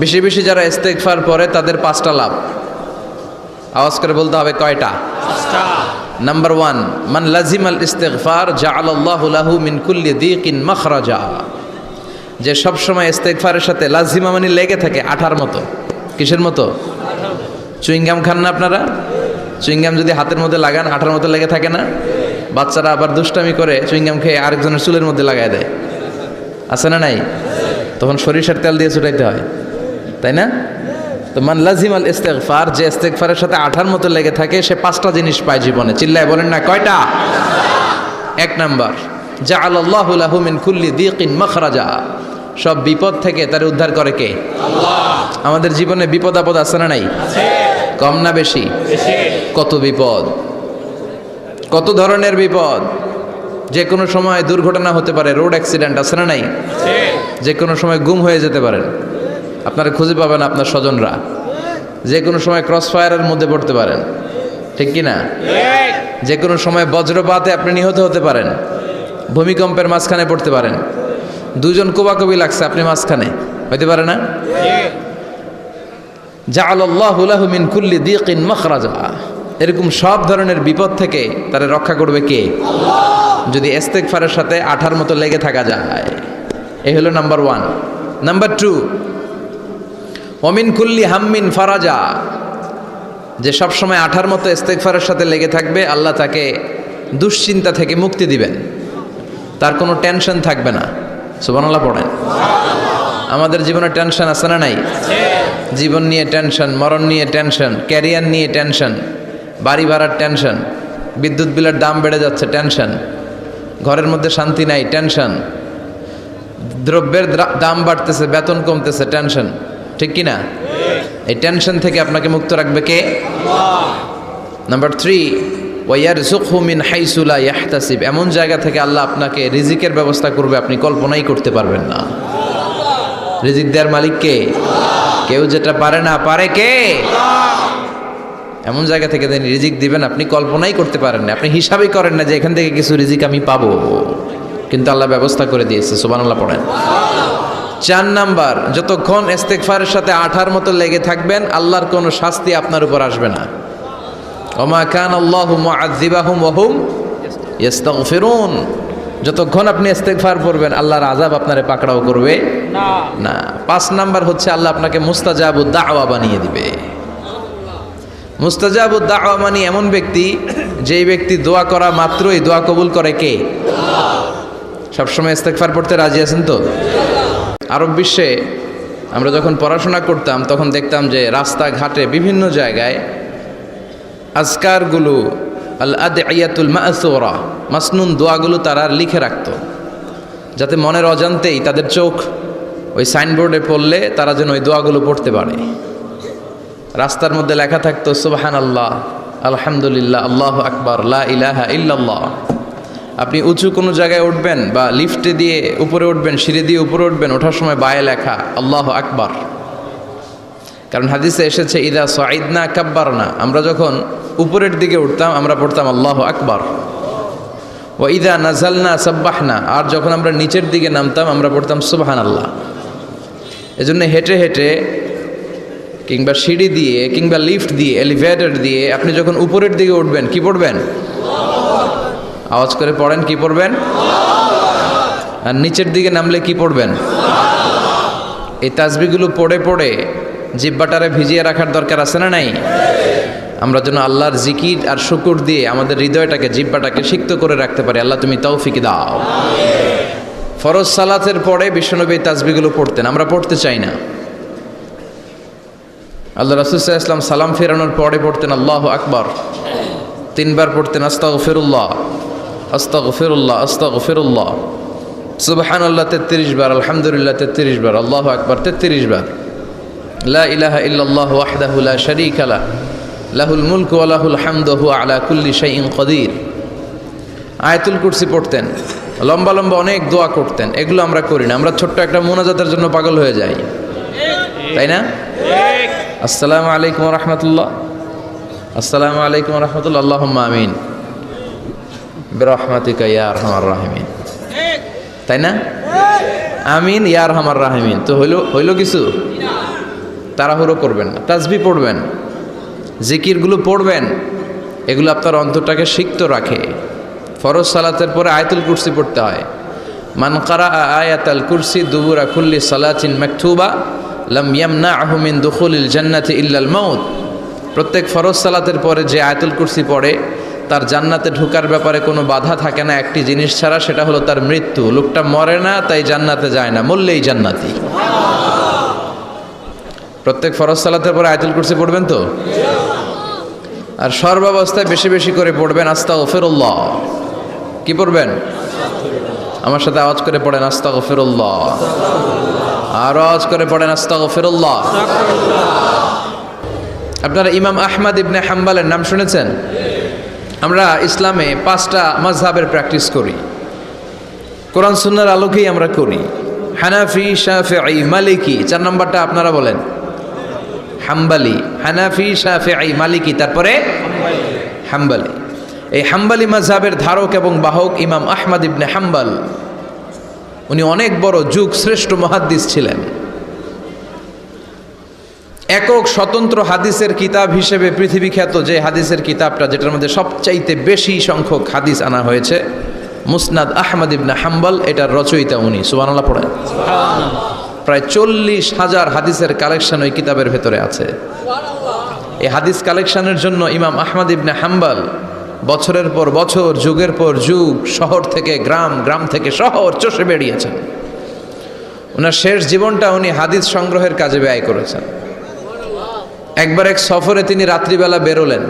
বেশি বেশি যারা ইস্তেগফার পড়ে তাদের 5টা লাভ। আওয়াজ করে বলতে হবে কয়টা? 5টা। নাম্বার 1, মান লাজিমাল ইস্তেগফার জাআলাল্লাহু লাহু মিন কুল্লি দীকিন মাখরাজা। যে সব সময় ইস্তেগফারের সাথে লাজিমা মানে লেগে থাকে, আঠার মতো। কিসের মতো? চুইংগাম খান না আপনারা? চুইংগাম যদি হাতের মধ্যে লাগান আঠার মতো লেগে থাকে না? বাচ্চারা আবার দুষ্টামি করে চুইংগাম খেয়ে আরেকজনের চুলের মধ্যে লাগায় দেয়, আছে না নাই? তখন সরিষার তেল দিয়ে ছুটাইতে হয়, তাই না? তো মান লাজিমাল ইস্তেগফার, যে ইস্তেগফারের সাথে আঠার মতো লেগে থাকে, সে 5টা জিনিস পায় জীবনে। চিল্লায় বলেন না কয়টা? 1 নাম্বার, জাআলাল্লাহু লাহু মিন কুল্লি দীকিন মাখরাজা। সব বিপদ থেকে তার উদ্ধার করে কে? আল্লাহ। আমাদের জীবনে বিপদ আপদ আছে না নাই? আছে। কম না বেশি? বেশি। কত বিপদ, কত ধরনের বিপদ। যে কোনো সময় দুর্ঘটনা হতে পারে, রোড অ্যাক্সিডেন্ট, আছে না নাই? আছে। যে কোনো সময় গুম হয়ে যেতে পারেন, আপনারা খুঁজে পাবেন আপনার স্বজনরা। যে কোনো সময় ক্রস ফায়ারের মধ্যে পড়তে পারেন, ঠিক কি না? ঠিক। যে কোনো সময় বজ্রপাতে আপনি নিহত হতে পারেন, ভূমিকম্পের মাঝখানে পড়তে পারেন, দুজন কোবাকবি লাগছে, আপনি মাঝখানে, হইতে পারে না? ঠিক। জাআলাল্লাহু লাহু মিন কুল্লি দীকিন মাখরাজা। এরকম সব ধরনের বিপদ থেকে তারা রক্ষা করবে কে? আল্লাহ। যদি ইস্তেগফারের সাথে আঠার মতো লেগে থাকা যায়। এই হলো নাম্বার 1। নাম্বার 2, ওমিন কুল্লি হাম্মিন ফারাজা। যে সব সময় আঠার মতো ইস্তেগফারের সাথে লেগে থাকবে, আল্লাহ তাকে দুশ্চিন্তা থেকে মুক্তি দিবেন, তার কোনো টেনশন থাকবে না। সুবহানাল্লাহ পড়েন। আমাদের জীবনে টেনশন আছে না নাই? জীবন নিয়ে টেনশন, মরণ নিয়ে টেনশন, ক্যারিয়ার নিয়ে টেনশন, বাড়ি ভাড়ার টেনশন, বিদ্যুৎ বিলের দাম বেড়ে যাচ্ছে, টেনশন, ঘরের মধ্যে শান্তি নাই, টেনশন, দ্রব্যের দাম বাড়তেছে, বেতন কমতেছে, টেনশন, ঠিক কি না? এই টেনশন থেকে আপনাকে মুক্ত রাখবে কে? আল্লাহ। নাম্বার 3, ওয়ায়ারযুকহু মিন হাইসু লা ইয়াহতাসিব। এমন জায়গা থেকে আল্লাহ আপনাকে রিজিকের ব্যবস্থা করবে, আপনি কল্পনাই করতে পারবেন না। রিজিক দেওয়ার মালিক কে? কেউ যেটা পারে না, পারে কে? এমন জায়গা থেকে তিনি রিজিক দিবেন, আপনি কল্পনাই করতে পারেন না। আপনি হিসাবই করেন না যে এখান থেকে কিছু রিজিক আমি পাবো, কিন্তু আল্লাহ ব্যবস্থা করে দিয়েছে। সুবহানাল্লাহ পড়েন। 4 নাম্বার, যতক্ষণ ইস্তেগফারের সাথে আঠার মতো লেগে থাকবেন, আল্লাহর কোনো শাস্তি আপনার উপর আসবে না। ওমা কানাল্লাহু মুআযযিবাহুম ওয়া হুম ইস্তাগফিরুন। যতক্ষণ আপনি ইস্তেগফার পড়বেন, আল্লাহর আযাব আপনারে পাকড়াও করবে না। 5 নাম্বার হচ্ছে আল্লাহ আপনাকে মুস্তাজাবুদ দাওয়া বানিয়ে দিবে। মুস্তাজাবুদ দাওয়া মানে এমন ব্যক্তি, যেই ব্যক্তি দোয়া করা মাত্রই দোয়া কবুল করে কে? আল্লাহ। সবসময় ইস্তেগফার পড়তে রাজি আছেন তো? আরব বিশ্বে আমরা যখন পড়াশোনা করতাম তখন দেখতাম যে রাস্তাঘাটে বিভিন্ন জায়গায় আজকারগুলো, আল আদইয়াতুল মাসুরা, মাসনুন দোয়াগুলো তারা লিখে রাখতো, যাতে মনের অজান্তেই তাদের চোখ ওই সাইনবোর্ডে পড়লে তারা যেন ওই দোয়াগুলো পড়তে পারে। রাস্তার মধ্যে লেখা থাকতো সুবহানাল্লাহ, আলহামদুলিল্লাহ, আল্লাহু আকবার, লা ইলাহা ইল্লাল্লাহ। আপনি উঁচু কোনো জায়গায় উঠবেন বা লিফটে দিয়ে উপরে উঠবেন, সিঁড়ি দিয়ে উপরে উঠবেন, ওঠার সময় বায়ে লেখা আল্লাহু আকবার। কারণ হাদিসে এসেছে ইদা সাইদনা কাব্বারনা, আমরা যখন উপরের দিকে উঠতাম আমরা পড়তাম আল্লাহু আকবার। ওয়া ইদা নাজালনা সাব্বাহনা, আর যখন আমরা নিচের দিকে নামতাম আমরা পড়তাম সুবহানাল্লাহ। এজন্য হেঁটে হেঁটে কিংবা সিঁড়ি দিয়ে কিংবা লিফট দিয়ে, এলিভেটর দিয়ে আপনি যখন উপরের দিকে উঠবেন কি পড়বেন? আওয়াজ করে পড়েন, কি পড়বেন? আর নিচের দিকে নামলে কি পড়বেন? এই তাসবিহগুলো পড়ে পড়ে জিহ্বাটারে ভিজিয়ে রাখার দরকার আছে না নাই? আমরা যেন আল্লাহর জিকির আর শুকর দিয়ে আমাদের হৃদয়টাকে, জিহ্বাটাকে সিক্ত করে রাখতে পারি। আল্লাহ তুমি তৌফিক দাও। ফরজ সালাতের পরে বিশ্বনবী এই তাসবিহগুলো পড়তেন, আমরা পড়তে চাই না। আল্লাহ রাসূল সাল্লাল্লাহু আলাইহি ওয়াসাল্লাম সালাম ফেরানোর পরে পড়তেন আল্লাহু আকবার, 3 বার পড়তেন আস্তাগফিরুল্লাহ, আস্তাগফিরুল্লাহ, আস্তাগফিরুল্লাহ, সুবহানাল্লাহ 33 বার, আলহামদুলিল্লাহ 33 বার, আল্লাহু আকবার 33 বার, লা ইলাহা ইল্লাল্লাহু ওয়াহদাহু লা শারীকা লাহ, লাহুল মুলকু ওয়া লাহুল হামদু ওয়া হুয়া আলা কুল্লি শাইইন কাদির। আয়াতুল কুরসি পড়তেন, লম্বা লম্বা অনেক দোয়া করতেন। এগুলো আমরা করি না, আমরা ছোট্ট একটা মুনাজাতের জন্য পাগল হয়ে যাই, তাই না? আসসালামু আলাইকুম ওয়া রাহমাতুল্লাহ, আসসালামু আলাইকুম ওয়া রাহমাতুল্লাহ, আল্লাহুম্মা আমিন বিরহমাতিকা ইয়া আরহামার রাহিমিন, তাই না? আমিন ইয়া আরহামার রাহিমিন। তো হইল কিছু? তাড়াহুড়ো করবেন না, তাসবিহ পড়বেন, জিকিরগুলো পড়বেন, এগুলো আপনার অন্তরটাকে সিক্ত রাখে। ফরজ সালাতের পরে আয়াতুল কুরসি পড়তে হয়। মান কারা আয়াতাল কুরসি দুবুরা কুল্লি সালাতিন মাকতুবা লাম ইয়ামনাহু মিন দুখুলিল জান্নাতি ইল্লাল মাউত। প্রত্যেক ফরজ সালাতের পরে যে আয়াতুল কুরসি পড়ে তার জান্নাতে ঢোকার ব্যাপারে কোনো বাধা থাকে না একটি জিনিস ছাড়া, সেটা হলো তার মৃত্যু। লোকটা মরে না তাই জান্নাতে যায় না, মরলেই জান্নাতি। প্রত্যেক ফরজ সালাতের পরে আয়াতুল কুরসি পড়বেন তো, আর সর্বাবস্থায় বেশি বেশি করে পড়বেন আস্তাগফিরুল্লাহ। কি পড়বেন? আমার সাথে আওয়াজ করে পড়েন আস্তাগফিরুল্লাহ, আর আওয়াজ করে পড়েন আস্তাগফিরুল্লাহ। আপনারা ইমাম আহমদ ইবনে হাম্বলের নাম শুনেছেন? আমরা ইসলামে 5টা মাযহাবের প্র্যাকটিস করি, কোরআন সুন্নাহর আলোকেই আমরা করি। হানাফি, শাফিঈ, মালিকি। 4 নম্বরটা আপনারা বলেন হাম্বলি। হানাফি, শাফিঈ, মালিকি, তারপরে হাম্বলি। এই হাম্বলি মাযহাবের ধারক এবং বাহক ইমাম আহমদ ইবনে হাম্বল। উনি অনেক বড় যুগ শ্রেষ্ঠ মুহাদ্দিস ছিলেন। একক স্বতন্ত্র হাদিসের কিতাব হিসেবে পৃথিবী খ্যাত যে হাদিসের কিতাবটা, যেটার মধ্যে সবচাইতে বেশি সংখ্যক হাদিস আনা হয়েছে, মুসনাদ আহমদ ইবনে হাম্বল, এটার রচয়িতা উনি। সুবহানাল্লাহ পড়েন। প্রায় 40,000 হাদিসের কালেকশন ওই কিতাবের ভেতরে আছে। এই হাদিস কালেকশনের জন্য ইমাম আহমদ ইবনে হাম্বল বছরের পর বছর, যুগের পর যুগ, শহর থেকে গ্রাম, গ্রাম থেকে শহর চষে বেরিয়েছেন। ওনার শেষ জীবনটা উনি হাদিস সংগ্রহের কাজে ব্যয় করেছেন। একবার এক সফরে তিনি রাত্রিবেলা বেরোলেন।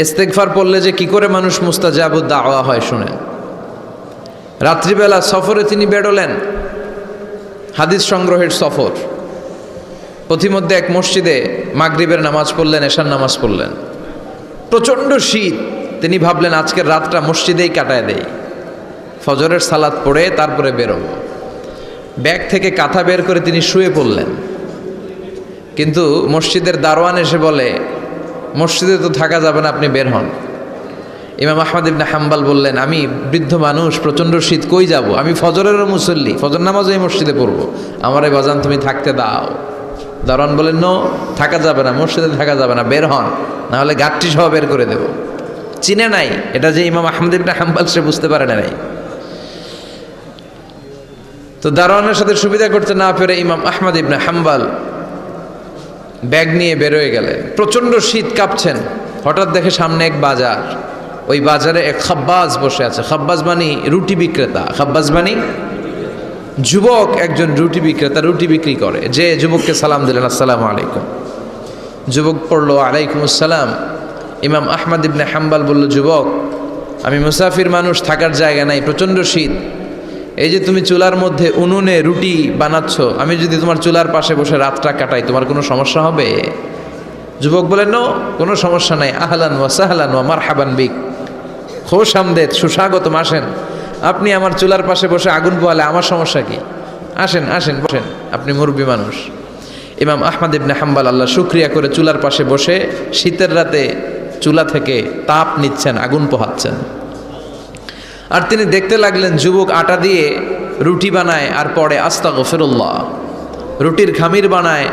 ইস্তেগফার পড়লে যে কি করে মানুষ মুস্তাজাবুদ দাওয়া হয় শুনেন। রাত্রিবেলা সফরে তিনি বেরোলেন, হাদিস সংগ্রহের সফর। পথিমধ্যে এক মসজিদে মাগরিবের নামাজ পড়লেন, এশার নামাজ পড়লেন। প্রচণ্ড শীত। তিনি ভাবলেন আজকের রাতটা মসজিদেই কাটায় দেই, ফজরের সালাত পড়ে তারপরে বেরোব। ব্যাগ থেকে কাঁথা বের করে তিনি শুয়ে পড়লেন। কিন্তু মসজিদের দারোয়ান এসে বলে, মসজিদে তো থাকা যাবে না, আপনি বের হন। ইমাম আহমদ ইবনে হাম্বল বললেন, আমি বৃদ্ধ মানুষ, প্রচণ্ড শীত, কই যাব? আমি ফজরেরও মুসল্লি, ফজর নামাজও এই মসজিদে পড়বো, আমারে বাজান তুমি থাকতে দাও। দারোয়ান বলেন, নো, থাকা যাবে না, মসজিদে থাকা যাবে না, বের হন, নাহলে গাঠটি সহ বের করে দেব। চিনে নাই এটা যে ইমাম আহমদ ইবনে হাম্বল, সে বুঝতে পারে নাই। তো দারোয়ানের সাথে সুবিধা করতে না পেরে ইমাম আহমদ ইবনে হাম্বল ব্যাগ নিয়ে বেরোয় গেলেন। প্রচণ্ড শীত, কাঁপছেন। হঠাৎ দেখে সামনে এক বাজার। ওই বাজারে এক খাব্বাজ বসে আছে। খাব্বাজ মানে রুটি বিক্রেতা। খাব্বাজ মানে যুবক, একজন রুটি বিক্রেতা, রুটি বিক্রি করে। যে যুবককে সালাম দিলেন, আসসালামু আলাইকুম। যুবক পড়লো, আলাইকুম আসসালাম। ইমাম আহমদ ইবনে হাম্বল বলল, যুবক, আমি মুসাফির মানুষ, থাকার জায়গা নাই, প্রচণ্ড শীত। এই যে তুমি চুলার মধ্যে উনুনে রুটি বানাচ্ছ, আমি যদি তোমার চুলার পাশে বসে রাতটা কাটাই, তোমার কোনো সমস্যা হবে? যুবক বলেন, নো, কোনো সমস্যা নাই। আহলান ওয়া সাহলান ওয়া মারহাবান বিক, খোশ আমদেদ, সুস্বাগতম, আসেন। আপনি আমার চুলার পাশে বসে আগুন পোহালে আমার সমস্যা কি? আসেন, আসেন, বসেন, আপনি মুরব্বী মানুষ। ইমাম আহমদ ইবনে হাম্বল আল্লাহ শুকরিয়া করে চুলার পাশে বসে শীতের রাতে চুলা থেকে তাপ নিচ্ছেন, আগুন পোহাচ্ছেন। আর তিনি দেখতে লাগলেন যুবক আটা দিয়ে রুটি বানায় আর পড়ে আস্তাগফিরুল্লাহ, রুটির খামির বানায়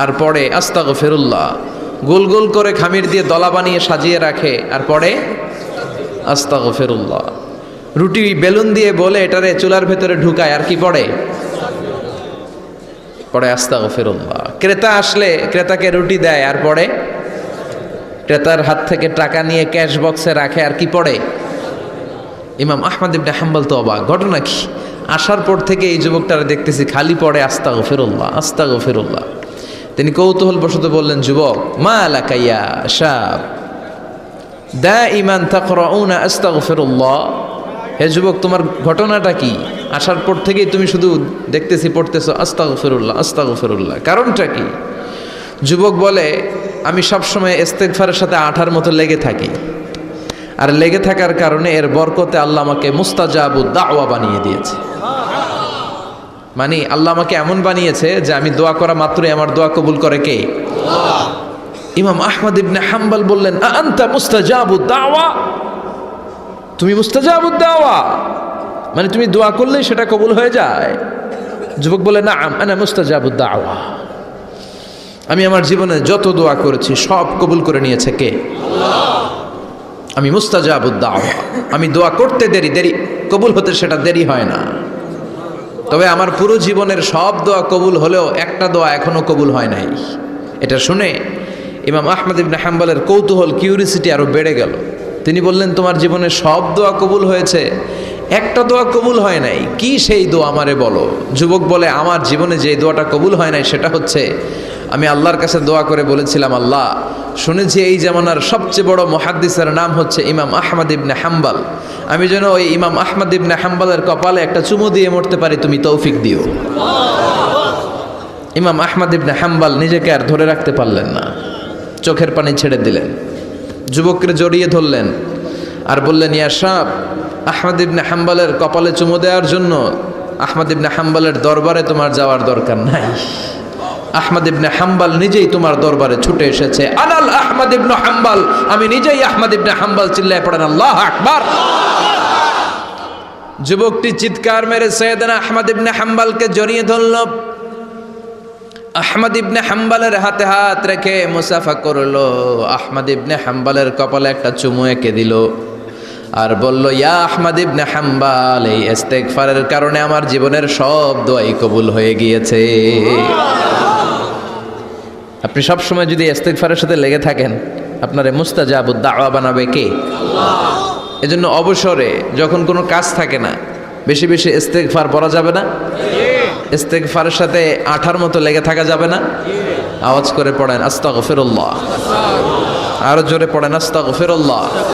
আর পড়ে আস্তাগফিরুল্লাহ, গোল গোল করে খামির দিয়ে দলা বানিয়ে সাজিয়ে রাখে আর পড়ে আস্তাগফিরুল্লাহ। রুটি বেলুন দিয়ে বলে এটারে চুলার ভেতরে ঢুকায় আর কি পড়ে? পড়ে আস্তাগফিরুল্লাহ। ক্রেতা আসলে ক্রেতাকে রুটি দেয় আর পড়ে, ক্রেতার হাত থেকে টাকা নিয়ে ক্যাশ বক্সে রাখে আর কি পড়ে? ইমাম আহমদ ইবনে হাম্বল তো অবাক, ঘটনা কি? আসার পর থেকে এই যুবকটারে দেখতেছি খালি পড়ে আস্তাগফিরুল্লাহ, আস্তাগফিরুল্লাহ। তিনি কৌতূহল বশত বললেন, যুবক, মা লাকা ইয়া শাব দাইমান তাকরাউনা আস্তাগফিরুল্লাহ। হে যুবক, তোমার ঘটনাটা কি? আসার পর থেকেই তুমি শুধু দেখতেছি পড়তেছো আস্তাগফিরুল্লাহ, আস্তাগফিরুল্লাহ, কারণটা কি? যুবক বলে, আমি সবসময় ইস্তেগফারের সাথে আঠার মতো লেগে থাকি, আর লেগে থাকার কারণে এর বরকতে আল্লাহ আমাকে মুস্তাজাবুদ দাওয়া বানিয়ে দিয়েছে। মানে আল্লাহ আমাকে এমন বানিয়েছে যে আমি দোয়া করা মাত্রই আমার দোয়া কবুল করে কে? আল্লাহ। ইমাম আহমদ ইবনে হাম্বল বললেন, আনতা মুস্তাজাবুদ দাওয়া, তুমি মুস্তাজাবুদ দাওয়া, মানে তুমি দোয়া করলেই সেটা কবুল হয়ে যায়? যুবক বলে, নাআম আনা মুস্তাজাবুদ দাওয়া, আমি আমার জীবনে যত দোয়া করেছি সব কবুল করে নিয়েছে কে? আমি মুস্তাজাবুদ দাওয়া। আমি দোয়া করতে দেরি কবুল হতে সেটা দেরি হয় না। তবে আমার পুরো জীবনের সব দোয়া কবুল হলেও একটা দোয়া এখনো কবুল হয় নাই। এটা শুনে ইমাম আহমদ ইবনে হাম্বলের কৌতূহল, কিউরিসিটি আরো বেড়ে গেল। তিনি বললেন, তোমার জীবনে সব দোয়া কবুল হয়েছে, একটা দোয়া কবুল হয় নাই, কি সেই দোয়া আমারে বলো। যুবক বলে, আমার জীবনে যে দোয়াটা কবুল হয় নাই সেটা হচ্ছে, আমি আল্লাহর কাছে দোয়া করে বলেছিলাম, আল্লাহ শুনেছি এই জামানার সবচেয়ে বড় মুহাদ্দিসের নাম হচ্ছে ইমাম আহমদ ইবনে হাম্বল, আমি যেন ওই ইমাম আহমদ ইবনে হাম্বলের কপালে একটা চুমু দিয়ে মরতে পারি, তুমি তৌফিক দিও। ইমাম আহমদ ইবনে হাম্বল নিজেকে আর ধরে রাখতে পারলেন না, চোখের পানি ছেড়ে দিলেন, যুবককে জড়িয়ে ধরলেন আর বললেন, ইয়া শাব, আহমদ ইবনে হাম্বলের কপালে চুমু দেওয়ার জন্য আহমদ ইবনে হাম্বলের দরবারে তোমার যাওয়ার দরকার নাই। আহমদ ইবনে হাম্বল নিজেই তোমার দরবারে ছুটে এসেছে। আনাল আহমদ ইবনে হাম্বল, আমি নিজেই আহমদ ইবনে হাম্বল। চিল্লায় পড়েন আল্লাহু আকবার। যুবকটি চিৎকার মেরে সাইয়েদনা আহমদ ইবনে হাম্বলকে জড়িয়ে ধরল। আহমদ ইবনে হাম্বলের হাতে হাত রেখে মুসাফা করলো। আহমদ ইবনে হাম্বলের কপালে একটা চুমু এঁকে দিল আর বলল, ইয়া আহমদ ইবনে হাম্বল, এই ইস্তেগফারের কারণে আমার জীবনের সব দোয়াই কবুল হয়ে গিয়েছে। আপনি সব সময় যদি ইস্তেগফারের সাথে লেগে থাকেন, আপনারে মুস্তাজাবুদ দাওয়া বানাবে কে? আল্লাহ। এজন্য অবসরে যখন কোনো কাজ থাকে না, বেশি বেশি ইস্তেগফার পড়া যাবে না? ইস্তেগফারের সাথে আঠার মতো লেগে থাকা যাবে না? আওয়াজ করে পড়েন আস্তাগফিরুল্লাহ, আরো জোরে পড়েন আস্তাগফিরুল্লাহ।